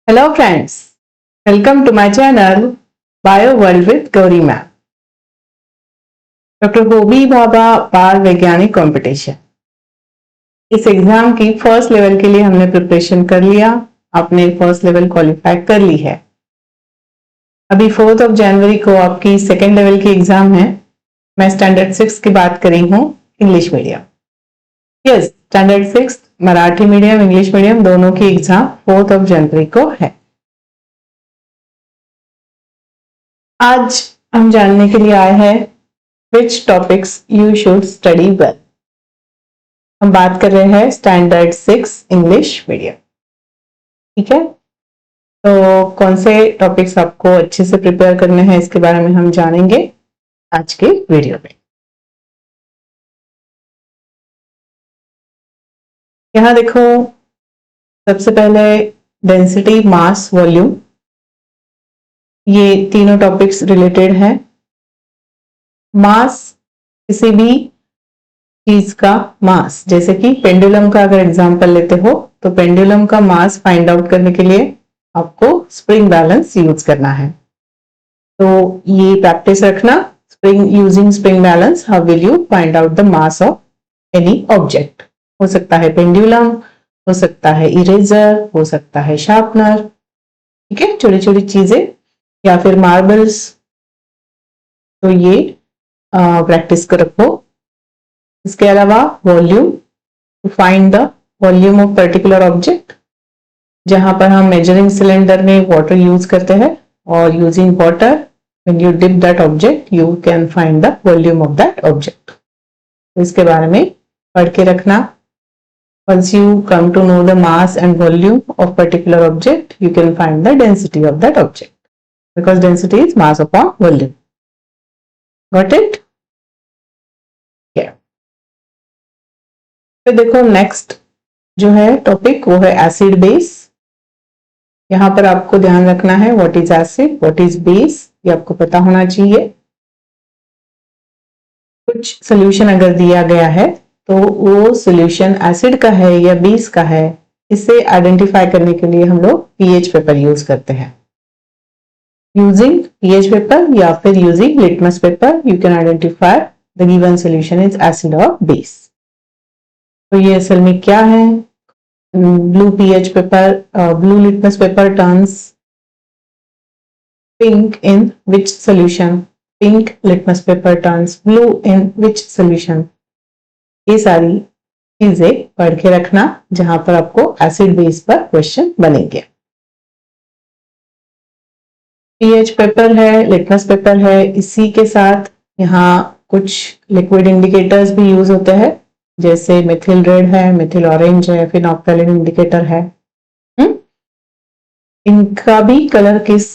Hello friends, welcome to my channel Bio World with Gauri Ma'am. Doctor Homi Bhabha बाल वैज्ञानिक competition, इस exam की first level के लिए हमने प्रिपरेशन कर लिया। आपने फर्स्ट लेवल क्वालिफाई कर ली है। अभी 4 जनवरी को आपकी सेकेंड लेवल की एग्जाम है। मैं स्टैंडर्ड 6 की बात करी हूँ, English medium. Yes, standard 6 Marathi medium English medium दोनों की एग्जाम 4 जनवरी को है। आज हम जानने के लिए आए हैं which topics you should study well। हम बात कर रहे हैं स्टैंडर्ड 6 इंग्लिश मीडियम। ठीक है, तो कौन से टॉपिक्स आपको अच्छे से प्रिपेयर करने हैं इसके बारे में हम जानेंगे आज के वीडियो में। यहाँ देखो, सबसे पहले डेंसिटी, मास, वॉल्यूम, ये तीनों टॉपिक्स रिलेटेड हैं। मास, किसी भी चीज का मास, जैसे कि पेंडुलम का अगर एग्जांपल लेते हो तो पेंडुलम का मास फाइंड आउट करने के लिए आपको स्प्रिंग बैलेंस यूज करना है। तो ये प्रैक्टिस रखना, using spring balance how will you find out the mass of any object. हो सकता है पेंडुलम, हो सकता है इरेजर, हो सकता है शार्पनर। ठीक है, छोटी छोटी चीजें, या फिर मार्बल्स। तो ये प्रैक्टिस कर रखो। इसके अलावा volume, to find the volume of particular object, जहां पर हम मेजरिंग सिलेंडर में वाटर यूज करते हैं और using water when you dip that object you can find the volume of that object. तो इसके बारे में पढ़ के रखना। Once you come to know the mass and volume of particular object, you can find the density of that object, because density is mass upon volume. Got it? Yeah. फिर देखो next जो है टॉपिक वो है acid base. यहाँ पर आपको ध्यान रखना है what is acid, what is base, ये आपको पता होना चाहिए। कुछ सोल्यूशन अगर दिया गया है तो वो सोल्यूशन एसिड का है या बेस का है, इसे आइडेंटिफाई करने के लिए हम लोग पीएच पेपर यूज करते हैं। यूजिंग पीएच पेपर या फिर using litmus paper you can identify the given solution is acid और बेस। तो ये असल में क्या है? Blue pH paper, blue litmus paper turns pink in which solution, pink litmus paper turns blue in which solution. ये सारी चीजें पढ़ के रखना जहां पर आपको एसिड बेस पर क्वेश्चन बनेंगे। पीएच पेपर है, लिटमस पेपर है, इसी के साथ यहाँ कुछ लिक्विड इंडिकेटर्स भी यूज होते हैं, जैसे मिथिल रेड है, मिथिल ऑरेंज है, फिनोक्टालिन इंडिकेटर है। इनका भी कलर किस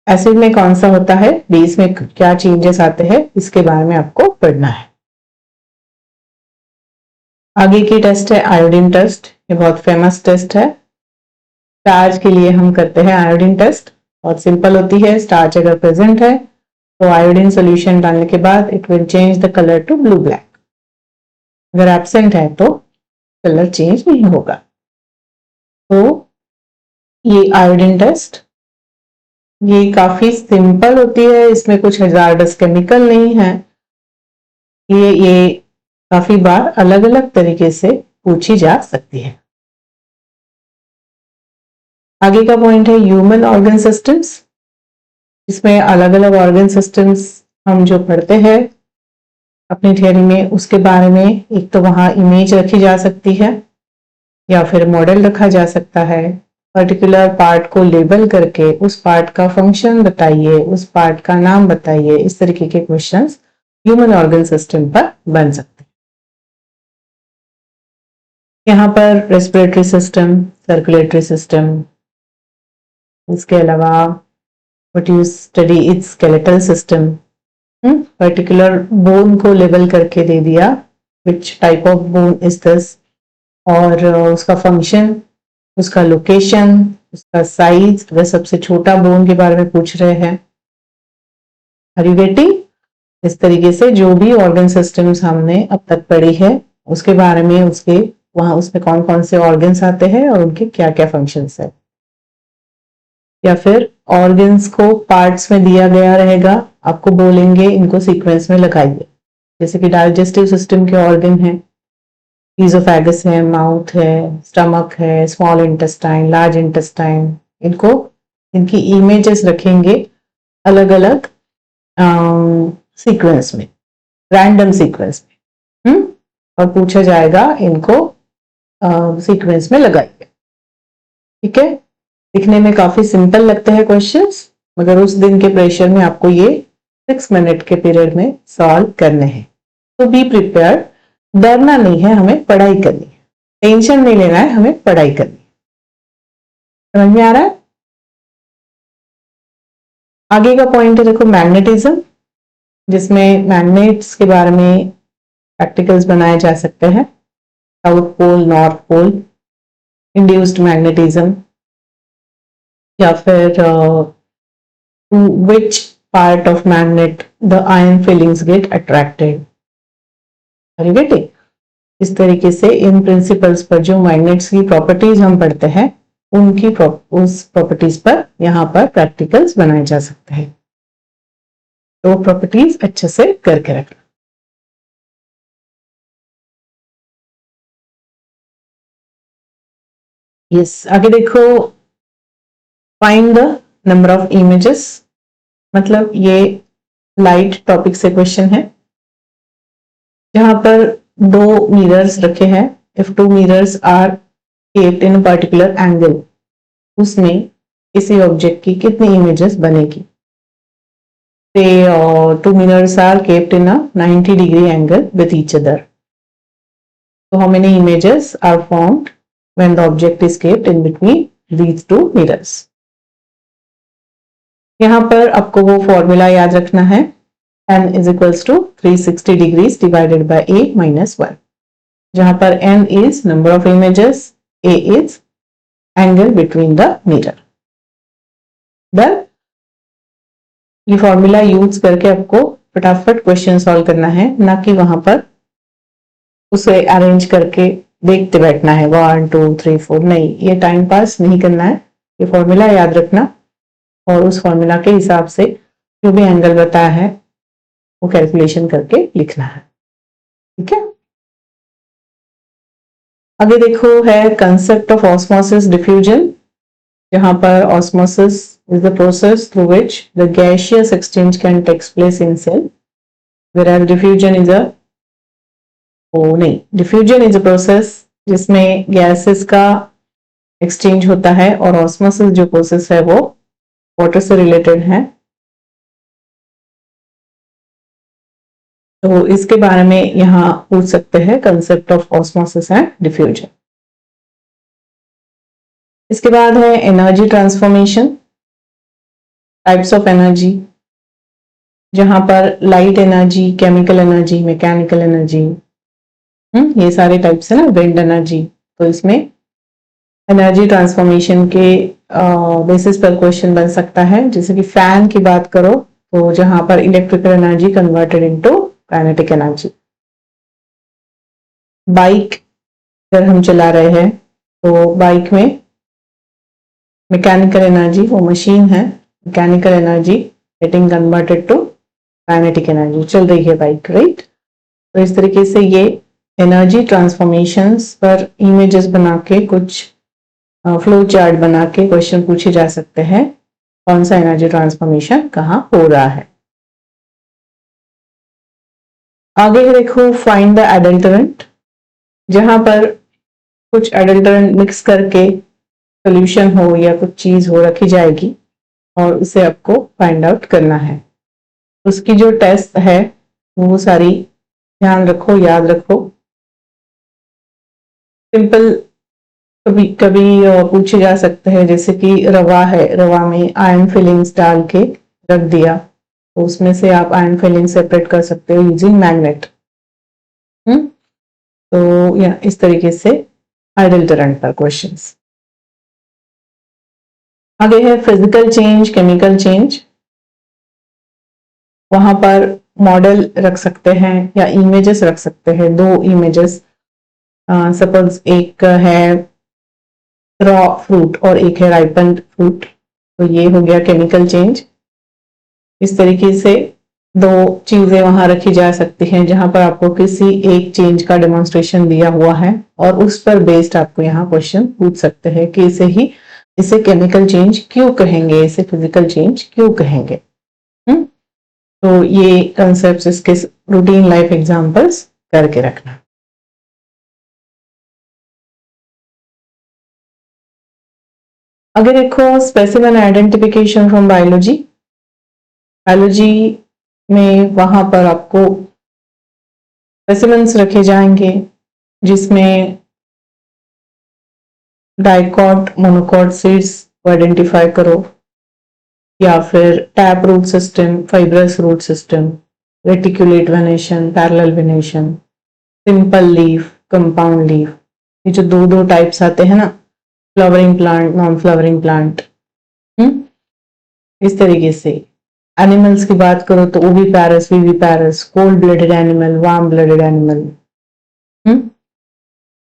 एसिड में कौन सा होता है, बेस में क्या चेंजेस आते हैं, इसके बारे में आपको पढ़ना है। आगे की टेस्ट है आयोडीन टेस्ट। ये बहुत फेमस टेस्ट है। स्टार्च के लिए हम करते हैं आयोडीन टेस्ट। बहुत सिंपल होती है। स्टार्च अगर प्रेजेंट है तो आयोडीन सॉल्यूशन डालने के बाद it will change the colour to blue black. अगर एब्सेंट है तो कलर चेंज नहीं होगा। तो ये आयोडीन टेस्ट, ये काफी सिंपल होती है, इसमें कुछ हजारडस केमिकल नहीं है। ये काफी बार अलग अलग तरीके से पूछी जा सकती है। आगे का पॉइंट है ह्यूमन ऑर्गन सिस्टम्स। इसमें अलग अलग ऑर्गन सिस्टम्स हम जो पढ़ते हैं अपनी थियरी में, उसके बारे में एक तो वहां इमेज रखी जा सकती है या फिर मॉडल रखा जा सकता है। पर्टिकुलर पार्ट को लेबल करके उस पार्ट का फंक्शन बताइए, उस पार्ट का नाम बताइए। इस तरीके के क्वेश्चंस ह्यूमन ऑर्गन सिस्टम पर बन सकते हैं। यहाँ पर रेस्पिरेटरी सिस्टम, सर्कुलेटरी सिस्टम, इसके अलावा what you study is skeletal system. Particular bone को लेबल करके दे दिया, which type of bone is this, और उसका फंक्शन, उसका लोकेशन, उसका साइज। वह सबसे छोटा बोन के बारे में पूछ रहे हैं। Are you getting? इस तरीके से जो भी ऑर्गन सिस्टम्स हमने अब तक पढ़ी है उसके बारे में, उसके वहां उसमें कौन कौन से ऑर्गन्स आते हैं और उनके क्या क्या फंक्शंस है। या फिर ऑर्गन्स को पार्ट्स में दिया गया रहेगा, आपको बोलेंगे इनको सीक्वेंस में लगाइए। जैसे कि डाइजेस्टिव सिस्टम के ऑर्गन हैं, ईजोफेगस है, माउथ है, स्टमक है, स्मॉल इंटेस्टाइन, लार्ज इंटेस्टाइन, इनको इनकी इमेजेस रखेंगे अलग अलग सीक्वेंस में, रैंडम सीक्वेंस में। और पूछा जाएगा इनको सीक्वेंस में लगाइए। ठीक है, दिखने में काफी सिंपल लगते हैं क्वेश्चंस, मगर उस दिन के प्रेशर में आपको ये 6 मिनट के पीरियड में सॉल्व करने हैं। तो बी प्रिपेयर, डरना नहीं है, हमें पढ़ाई करनी है, टेंशन नहीं लेना है, हमें पढ़ाई करनी है। समझ में आ रहा है? आगे का पॉइंट है देखो मैग्नेटिज्म, जिसमें मैग्नेट्स के बारे में प्रैक्टिकल्स बनाए जा सकते हैं। South pole, north pole, induced magnetism, या फिर which part of magnet the iron fillings get attracted। Are you getting? इस तरीके से इन प्रिंसिपल्स पर जो मैग्नेट्स की प्रॉपर्टीज हम पढ़ते हैं उनकी उस प्रॉपर्टीज पर यहाँ पर प्रैक्टिकल्स बनाए जा सकते हैं। तो प्रॉपर्टीज अच्छे से करके रखना। यस, आगे देखो, find the number of images, मतलब ये लाइट टॉपिक से क्वेश्चन है जहां पर 2 मिरर्स रखे हैं। If 2 mirrors are kept in particular angle, उसमें किसी ऑब्जेक्ट की कितनी इमेजेस बनेगी। Say 2 mirrors are kept in a 90-degree angle with each other. So how many images are formed when the object is kept in between these 2 mirrors? यहाँ पर आपको वो formula याद रखना है, n is equals to 360 degrees divided by a minus 1, जहाँ पर n is number of images, a is angle between the mirror। Done? ये फॉर्मूला यूज करके आपको फटाफट क्वेश्चन सॉल्व करना है, ना कि वहां पर उसे अरेंज करके देखते बैठना है 1 2 3 4। नहीं, ये टाइम पास नहीं करना है, ये फॉर्मूला याद रखना और उस फॉर्मूला के हिसाब से जो भी एंगल बताया है वो कैलकुलेशन करके लिखना है। ठीक है, आगे देखो है कंसेप्ट ऑफ ऑस्मोसिस डिफ्यूजन, जहां पर osmosis is the process through which the gaseous exchange can take place in cell, whereas diffusion is diffusion is a process जिसमें gases का exchange होता है, और osmosis जो process है वो water से related है। तो इसके बारे में यहाँ पूछ सकते हैं, concept of osmosis and diffusion। इसके बाद है energy transformation, types of energy, जहां पर light energy, chemical energy, mechanical energy, ये सारे टाइप्स है ना, विंड एनर्जी। तो इसमें एनर्जी ट्रांसफॉर्मेशन के बेसिस पर क्वेश्चन बन सकता है। जैसे कि फैन की बात करो तो जहां पर electrical energy converted into kinetic energy. Bike अगर हम चला रहे हैं तो बाइक में मैकेनिकल एनर्जी, वो मशीन है, mechanical energy getting converted to kinetic energy, चल रही है बाइक, राइट। तो इस तरीके से ये एनर्जी ट्रांसफॉर्मेशंस पर इमेजेस बना के, कुछ फ्लो चार्ट बना के क्वेश्चन पूछे जा सकते हैं, कौन सा एनर्जी ट्रांसफॉर्मेशन कहाँ हो रहा है। आगे देखो फाइंड द एडल्टरेंट, जहां पर कुछ एडल्टरेंट मिक्स करके सोल्यूशन हो या कुछ चीज हो रखी जाएगी और उसे आपको फाइंड आउट करना है। उसकी जो टेस्ट है वो सारी ध्यान रखो, याद रखो। सिंपल कभी कभी पूछे जा सकते हैं, जैसे कि रवा है, रवा में आयरन फिलिंग्स डाल के रख दिया, तो उसमें से आप आयरन फिलिंग सेपरेट कर सकते हो यूजिंग मैग्नेट। तो या इस तरीके से एडल्टरेंट पर क्वेश्चंस। आगे है फिजिकल चेंज, केमिकल चेंज, वहां पर मॉडल रख सकते हैं या इमेजेस रख सकते हैं, 2 इमेजेस। सपोज एक है रॉ फ्रूट और एक है राइपन्ड फ्रूट, तो ये हो गया केमिकल चेंज। इस तरीके से दो चीजें वहां रखी जा सकती हैं जहां पर आपको किसी एक चेंज का डेमोन्स्ट्रेशन दिया हुआ है और उस पर बेस्ड आपको यहाँ क्वेश्चन पूछ सकते हैं कि इसे केमिकल चेंज क्यों कहेंगे, इसे फिजिकल चेंज क्यों कहेंगे। तो ये कंसेप्ट इसके रूटीन लाइफ एग्जांपल्स करके रखना। अगर देखो specimen identification from biology, biology में वहां पर आपको स्पेसिमेंस रखे जाएंगे जिसमें डाइकॉट मोनोकॉट सीड्स को आइडेंटिफाई करो, या फिर tap root system, fibrous root system, reticulate venation, parallel venation, simple leaf, compound leaf, ये जो दो दो टाइप्स आते हैं ना, flowering plant, non flowering plant. इस तरीके से एनिमल्स की बात करो तो oviparous, viviparous, cold blooded animal, warm blooded animal.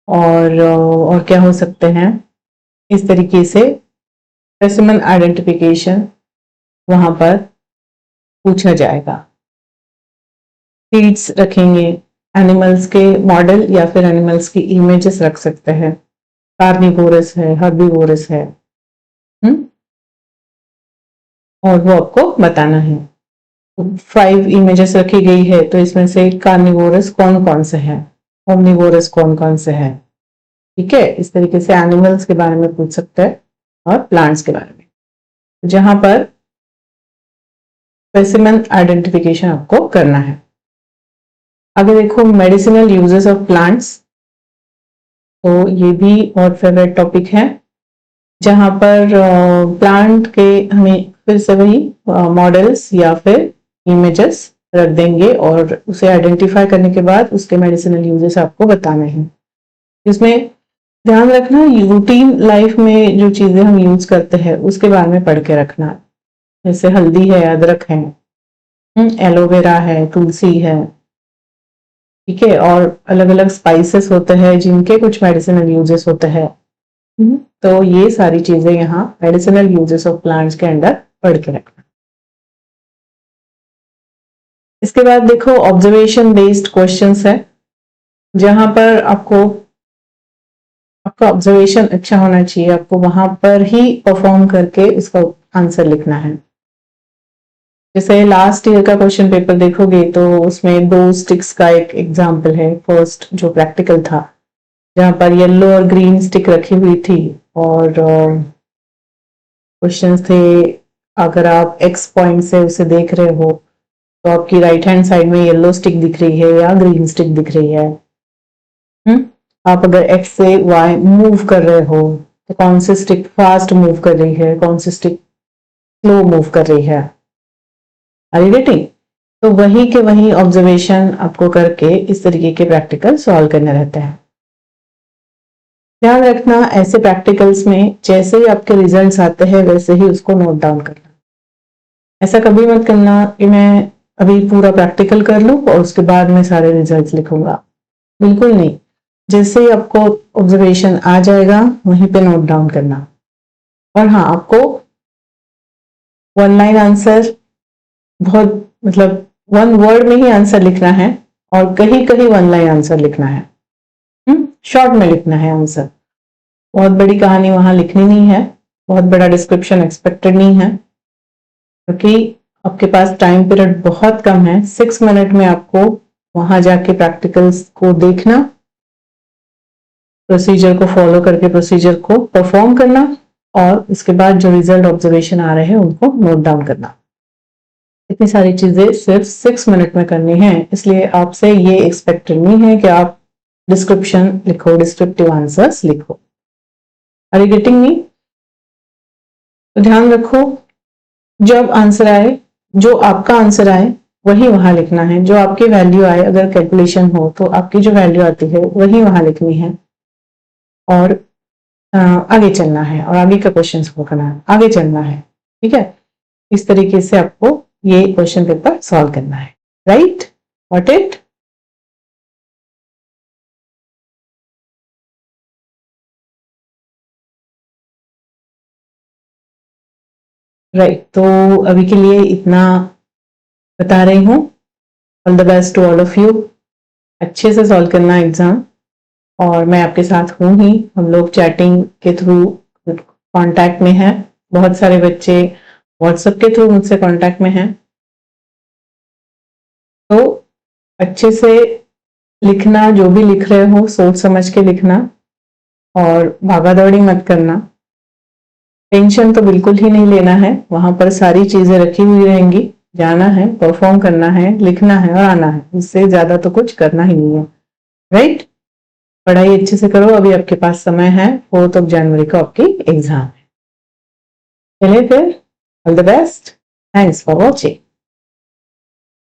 और क्या हो सकते हैं, इस तरीके से स्पेसिमेन आइडेंटिफिकेशन वहां पर पूछा जाएगा। सीड्स रखेंगे, एनिमल्स के मॉडल या फिर एनिमल्स की इमेजेस रख सकते हैं, कार्निवोरस है, हर्बीवोरस है। और वो आपको बताना है। 5 इमेजेस रखी गई है तो इसमें से कार्निवोरस कौन कौन से हैं, ओमनिवोरस कौन कौन से हैं। ठीक है, इस तरीके से एनिमल्स के बारे में पूछ सकते हैं और प्लांट्स के बारे में, जहां पर स्पेसिमेन आइडेंटिफिकेशन आपको करना है। अगर देखो मेडिसिनल यूजेस ऑफ प्लांट्स, तो ये भी बहुत फेवरेट टॉपिक है, जहां पर प्लांट के हमें फिर से वही मॉडल्स या फिर इमेजेस रख देंगे और उसे आइडेंटिफाई करने के बाद उसके मेडिसिनल यूजेस आपको बताने हैं। इसमें ध्यान रखना रूटीन लाइफ में जो चीजें हम यूज करते हैं उसके बारे में पढ़ के रखना, जैसे हल्दी है, अदरक है, एलोवेरा है, तुलसी है। ठीक है, और अलग अलग स्पाइसेस होते हैं जिनके कुछ मेडिसिनल यूजेस होते हैं। तो ये सारी चीजें यहाँ मेडिसिनल यूजेस ऑफ प्लांट्स के अंडर पढ़ के रखना। इसके बाद देखो ऑब्जर्वेशन बेस्ड क्वेश्चंस है, जहां पर आपका ऑब्जर्वेशन अच्छा होना चाहिए, आपको वहां पर ही परफॉर्म करके इसका आंसर लिखना है। जैसे लास्ट ईयर का क्वेश्चन पेपर देखोगे तो उसमें 2 स्टिक्स का एक एग्जाम्पल है, फर्स्ट जो प्रैक्टिकल था, जहां पर येलो और ग्रीन स्टिक रखी हुई थी और क्वेश्चंस थे, अगर आप एक्स पॉइंट से उसे देख रहे हो तो आपकी राइट हैंड साइड में येलो स्टिक दिख रही है या ग्रीन स्टिक दिख रही है। आप अगर एक्स से वाई मूव कर रहे हो तो कौन सी स्टिक फास्ट मूव कर रही है, कौन सी स्टिक स्लो मूव कर रही है। Are you getting? तो वही के वही ऑब्जर्वेशन आपको करके इस तरीके के प्रैक्टिकल सॉल्व करने रहते हैं। ध्यान रखना ऐसे प्रैक्टिकल्स में जैसे ही आपके रिजल्ट्स आते हैं वैसे ही उसको नोट डाउन करना। ऐसा कभी मत करना कि मैं अभी पूरा प्रैक्टिकल कर लूं और उसके बाद मैं सारे रिजल्ट्स लिखूंगा, बिल्कुल नहीं। जैसे ही आपको ऑब्जर्वेशन आ जाएगा वहीं पे नोट डाउन करना। और हाँ, आपको 1 लाइन आंसर, बहुत मतलब 1 वर्ड में ही आंसर लिखना है और कहीं कहीं 1 लाइन आंसर लिखना है। शॉर्ट में लिखना है आंसर, बहुत बड़ी कहानी वहां लिखनी नहीं है, बहुत बड़ा डिस्क्रिप्शन एक्सपेक्टेड नहीं है, क्योंकि आपके पास टाइम पीरियड बहुत कम है। 6 मिनट में आपको वहां जाके प्रैक्टिकल्स को देखना, प्रोसीजर को फॉलो करके प्रोसीजर को परफॉर्म करना और उसके बाद जो रिजल्ट ऑब्जर्वेशन आ रहे हैं उनको नोट डाउन करना। इतनी सारी चीजें सिर्फ 6 मिनट में करनी है, इसलिए आपसे ये एक्सपेक्टेड नहीं है कि आप डिस्क्रिप्शन लिखो, डिस्क्रिप्टिव आंसर्स लिखो। Are you getting me? तो ध्यान रखो, जब आंसर आए, जो आपका आंसर आए वही वहां लिखना है, जो आपकी वैल्यू आए, अगर कैलकुलेशन हो तो आपकी जो वैल्यू आती है वही वहां लिखनी है और आगे चलना है और आगे का क्वेश्चन करना है, आगे चलना है। ठीक है, इस तरीके से आपको ये क्वेश्चन पेपर सॉल्व करना है। राइट? व्हाट इट राइट, तो अभी के लिए इतना बता रही हूँ। All the best to all of you. अच्छे से सॉल्व करना एग्जाम, और मैं आपके साथ हूँ ही। हम लोग चैटिंग के थ्रू कांटेक्ट में हैं। बहुत सारे बच्चे व्हाट्सएप के थ्रू मुझसे कांटेक्ट में हैं। तो अच्छे से लिखना, जो भी लिख रहे हो सोच समझ के लिखना, और भागा दौड़ी मत करना। टेंशन तो बिल्कुल ही नहीं लेना है, वहां पर सारी चीजें रखी हुई रहेंगी। जाना है, परफॉर्म करना है, लिखना है और आना है, इससे ज्यादा तो कुछ करना ही नहीं है। राइट, पढ़ाई अच्छे से करो। अभी आपके पास समय है, 4 जनवरी को आपकी एग्जाम है। चलिए फिर, all the best, thanks for watching.